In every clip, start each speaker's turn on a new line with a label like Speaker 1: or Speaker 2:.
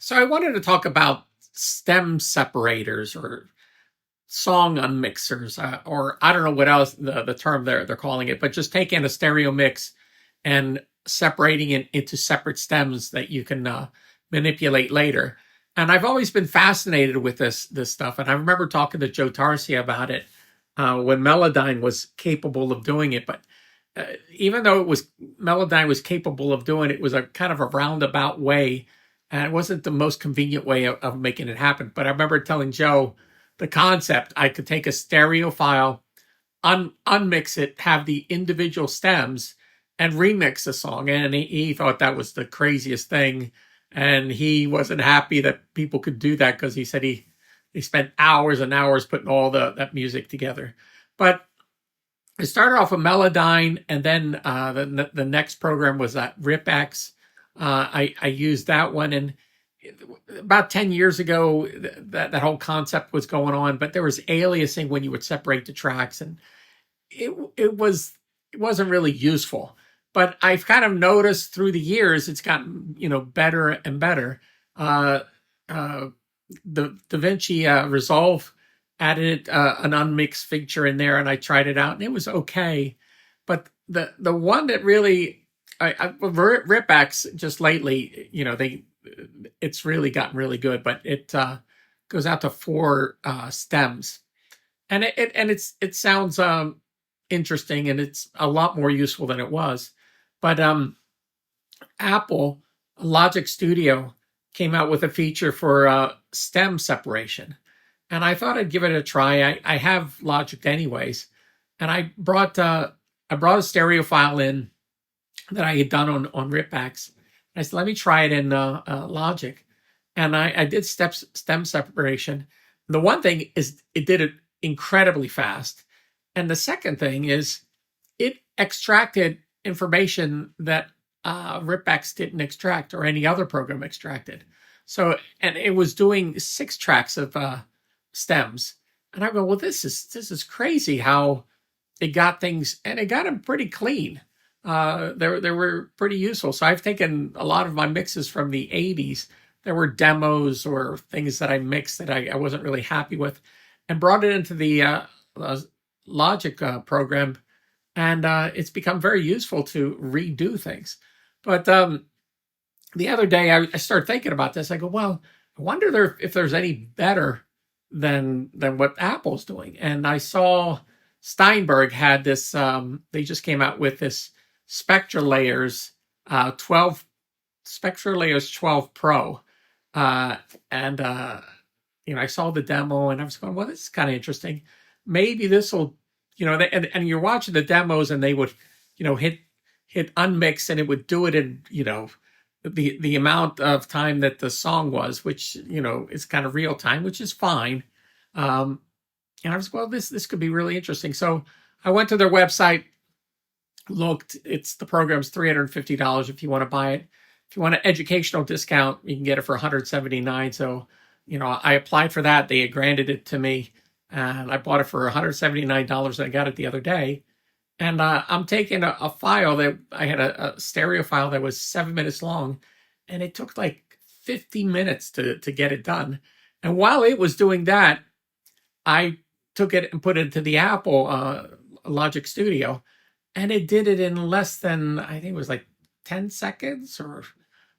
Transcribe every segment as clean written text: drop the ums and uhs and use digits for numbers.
Speaker 1: So I wanted to talk about stem separators or song unmixers, or I don't know what else the term they're calling it, but just taking a stereo mix and separating it into separate stems that you can manipulate later. And I've always been fascinated with this stuff. And I remember talking to Joe Tarsi about it when Melodyne was capable of doing it. But even though it was Melodyne was capable of doing it, it was a kind of a roundabout way, and it wasn't the most convenient way of making it happen. But I remember telling Joe the concept. I could take a stereo file, unmix it, have the individual stems, and remix the song. And he thought that was the craziest thing, and he wasn't happy that people could do that because he said he spent hours and hours putting all that music together. But I started off with Melodyne, and then the next program was that RipX. I used that one, and about 10 years ago, that whole concept was going on, but there was aliasing when you would separate the tracks, and it wasn't really useful. But I've kind of noticed through the years it's gotten better and better. Uh, the DaVinci Resolve added an unmixed feature in there, and I tried it out, and it was okay. But the one that really RipX just lately, it's really gotten really good. But it goes out to four stems, and it sounds interesting, and it's a lot more useful than it was. But Apple Logic Studio came out with a feature for stem separation, and I thought I'd give it a try. I have Logic anyways, and I brought a stereo file in that I had done on RipX. I said, let me try it in Logic, and I did stem separation. The one thing is it did it incredibly fast, and the second thing is it extracted information that RipX didn't extract or any other program extracted. So, and it was doing 6 tracks of stems, and I go, well, this is crazy how it got things, and it got them pretty clean. They were pretty useful. So I've taken a lot of my mixes from the 80s. There were demos or things that I mixed that I wasn't really happy with, and brought it into the Logic program, and it's become very useful to redo things. But the other day I started thinking about this. I go, well, I wonder if there's any better than what Apple's doing. And I saw Steinberg had this. They just came out with this Spectra Layers 12 Spectra Layers 12 Pro, and I saw the demo, and I was going, well, this is kind of interesting. Maybe this will, and you're watching the demos, and they would, hit unmix, and it would do it in, the amount of time that the song was, which is kind of real time, which is fine. And I was, well, this could be really interesting. So I went to their website, looked. The program's $350 if you want to buy it. If you want an educational discount, you can get it for $179. So, I applied for that. They had granted it to me, and I bought it for $179. And I got it the other day. And I'm taking a file that I had a stereo file that was 7 minutes long, and it took like 50 minutes to get it done. And while it was doing that, I took it and put it into the Apple Logic Studio, and it did it in less than, I think it was like 10 seconds or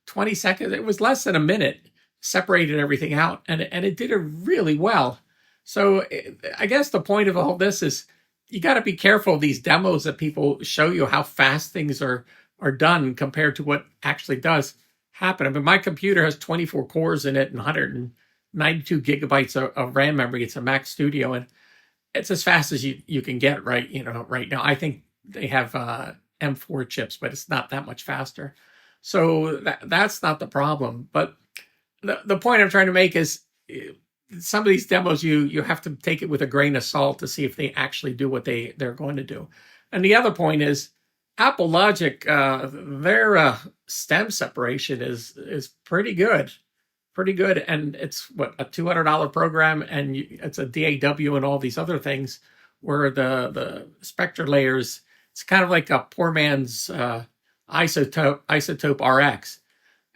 Speaker 1: 20 seconds. It was less than a minute, separated everything out, and it did it really well. So I guess the point of all this is you got to be careful of these demos that people show you how fast things are done compared to what actually does happen. I mean, my computer has 24 cores in it and 192 gigabytes of RAM memory. It's a Mac Studio, and it's as fast as you can get right now. I think they have M4 chips, but it's not that much faster. So that's not the problem. But the point I'm trying to make is some of these demos, you have to take it with a grain of salt to see if they actually do what they're going to do. And the other point is Apple Logic, their stem separation is pretty good. Pretty good. And it's a $200 program, and it's a DAW and all these other things, where the Spectra Layers, it's kind of like a poor man's Isotope RX.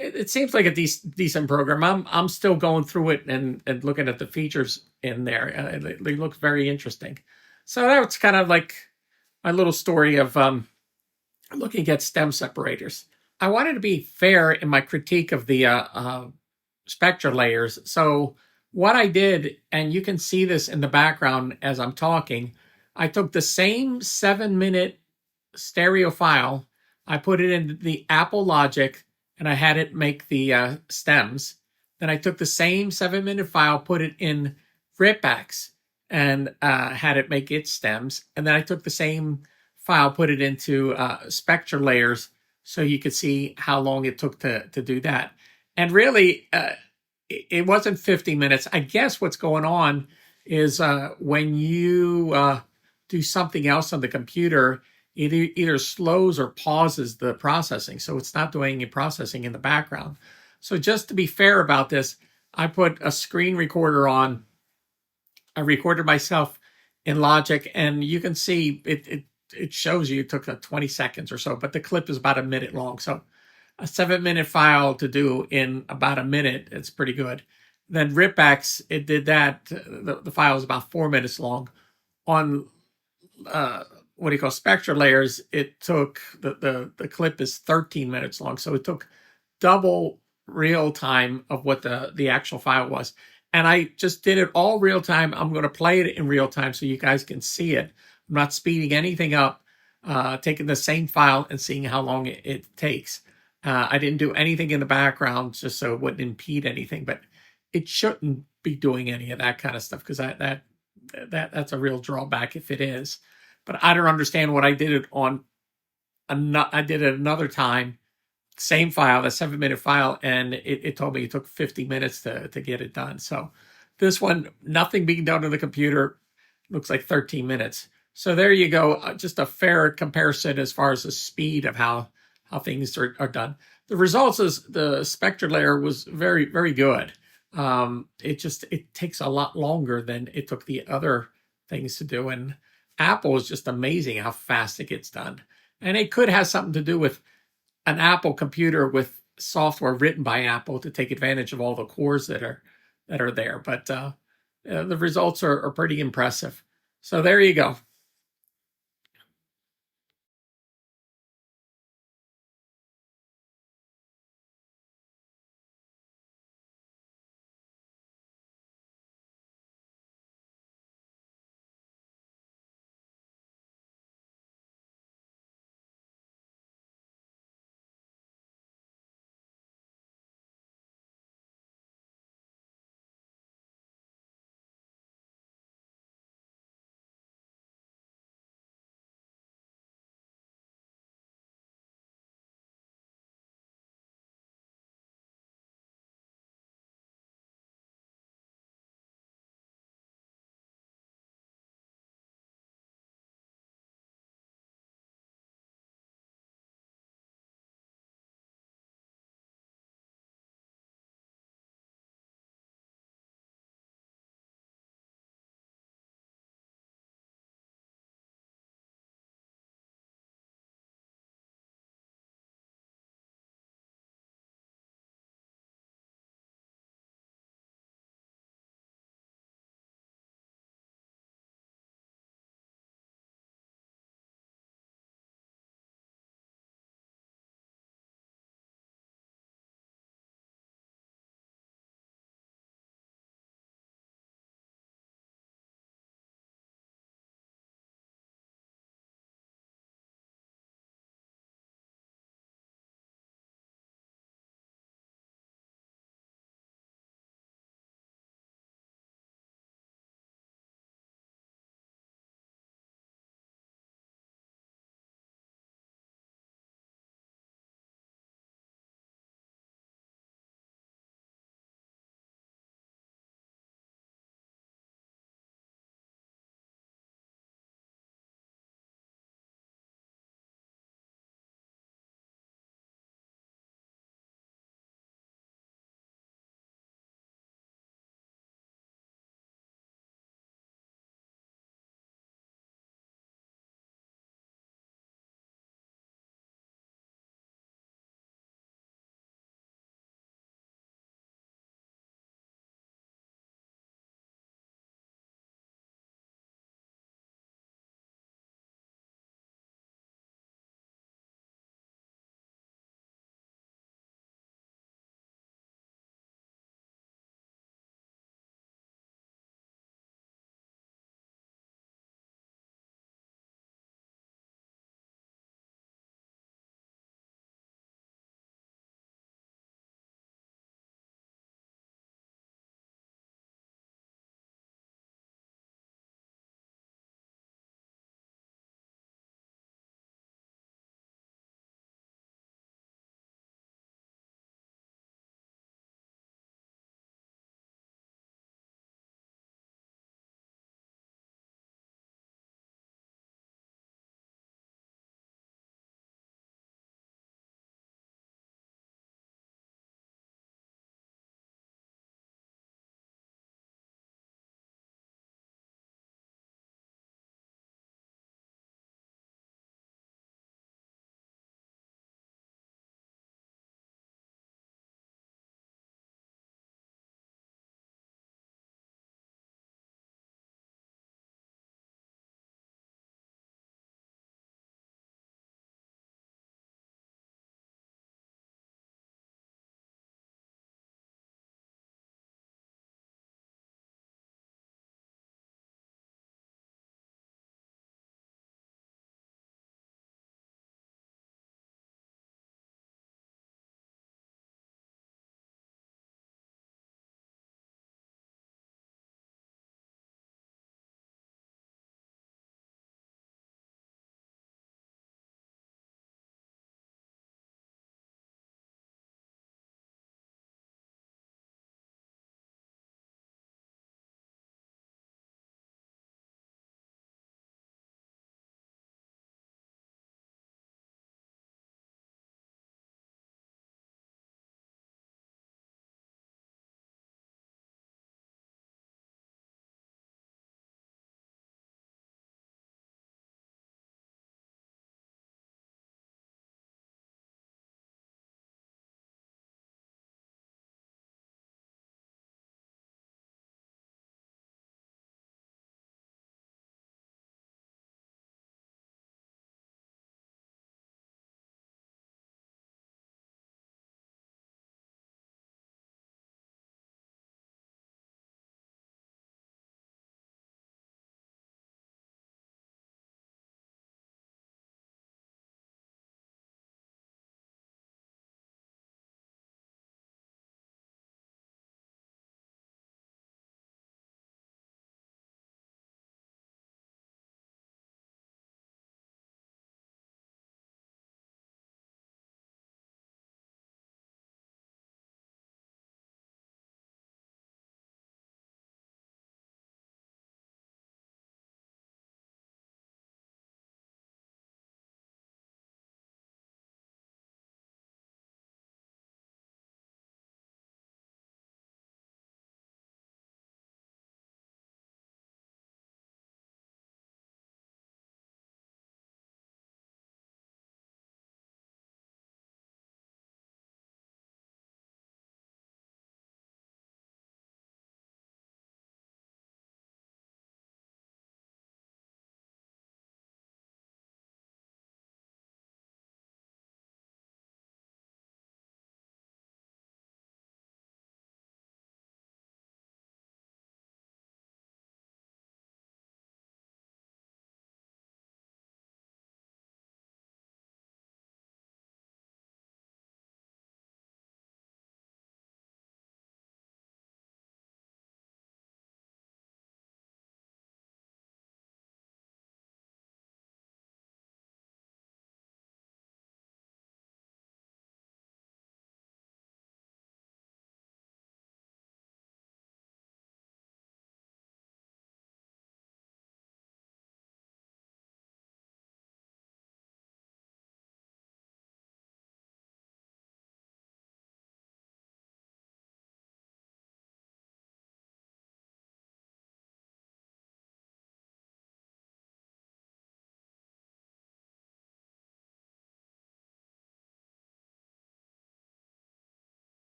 Speaker 1: it seems like a decent program. I'm still going through it and looking at the features in there. They look very interesting. So that's kind of like my little story of looking at stem separators. I wanted to be fair in my critique of the spectra layers. So what I did, and you can see this in the background as I'm talking, I took the same 7-minute stereo file, I put it in the Apple Logic, and I had it make the stems. Then I took the same 7-minute file, put it in Ripx, and had it make its stems. And then I took the same file, put it into Spectra layers, so you could see how long it took to do that. And really, it wasn't 50 minutes. I guess what's going on is when you do something else on the computer, it either slows or pauses the processing. So it's not doing any processing in the background. So just to be fair about this, I put a screen recorder on. I recorded myself in Logic, and you can see it shows you it took 20 seconds or so, but the clip is about a minute long. So a 7-minute file to do in about a minute, it's pretty good. Then Ripx, it did that. The file is about 4 minutes long. On what do you call Spectra layers, it took the clip is 13 minutes long, so it took double real time of what the actual file was. And I just did it all real time. I'm going to play it in real time so you guys can see it. I'm not speeding anything up, taking the same file and seeing how long it takes. I didn't do anything in the background just so it wouldn't impede anything, but it shouldn't be doing any of that kind of stuff, because that's a real drawback if it is. But I don't understand what I did it on. I did it another time, same file, the 7-minute file, and it told me it took 50 minutes to get it done. So this one, nothing being done on the computer, looks like 13 minutes. So there you go, just a fair comparison as far as the speed of how things are done. The results is the Spectra layer was very, very good. It takes a lot longer than it took the other things to do. And Apple is just amazing how fast it gets done. And it could have something to do with an Apple computer with software written by Apple to take advantage of all the cores that are there. But the results are pretty impressive. So there you go.